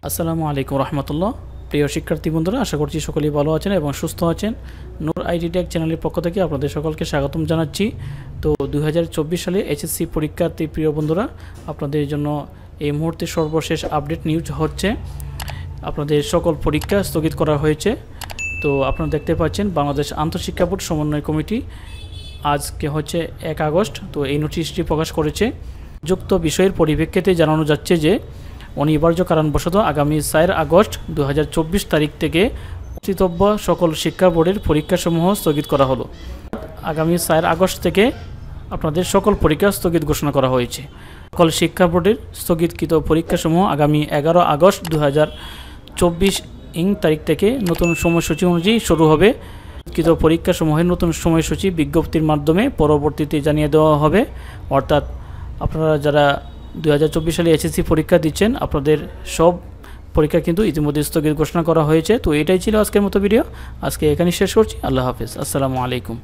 আসসালামু আলাইকুম রহমতুল্লাহ। প্রিয় শিক্ষার্থী বন্ধুরা, আশা করছি সকলেই ভালো আছেন এবং সুস্থ আছেন। নূর আইডি টেক চ্যানেলের পক্ষ থেকে আপনাদের সকলকে স্বাগতম জানাচ্ছি। তো 2024 সালে এইচএসসি পরীক্ষার্থী প্রিয় বন্ধুরা, আপনাদের জন্য এই মুহূর্তে সর্বশেষ আপডেট নিউজ হচ্ছে আপনাদের সকল পরীক্ষা স্থগিত করা হয়েছে। তো আপনারা দেখতে পাচ্ছেন বাংলাদেশ আন্তঃশিক্ষা বোর্ড সমন্বয় কমিটি আজকে হচ্ছে 1 আগস্ট তো এই নোটিশটি প্রকাশ করেছে। যুক্ত বিষয়ের পরিপ্রেক্ষিতে জানানো যাচ্ছে যে অনিবার্য কারণবশত আগামী 4 আগস্ট 2024 তারিখ থেকে অনুষ্ঠিতব্য সকল শিক্ষা বোর্ডের পরীক্ষাসমূহ স্থগিত করা হলো। আগামী 4 আগস্ট থেকে আপনাদের সকল পরীক্ষা স্থগিত ঘোষণা করা হয়েছে। সকল শিক্ষা বোর্ডের স্থগিতকৃত পরীক্ষাসমূহ আগামী 11 আগস্ট 2024 তারিখ থেকে নতুন সময়সূচি অনুযায়ী শুরু হবে। কৃত পরীক্ষাসমূহের নতুন সময়সূচি বিজ্ঞপ্তির মাধ্যমে পরবর্তীতে জানিয়ে দেওয়া হবে। অর্থাৎ আপনারা যারা 2024 সালে এইচএসসি পরীক্ষা দিচ্ছেন, আপনাদের সব পরীক্ষা কিন্তু ইতিমধ্যে স্থগিত ঘোষণা করা হয়েছে। তো এটাই ছিল আজকের মতো ভিডিও। আজকে এখানেই শেষ করছি। আল্লাহ হাফেজ। আসসালামু আলাইকুম।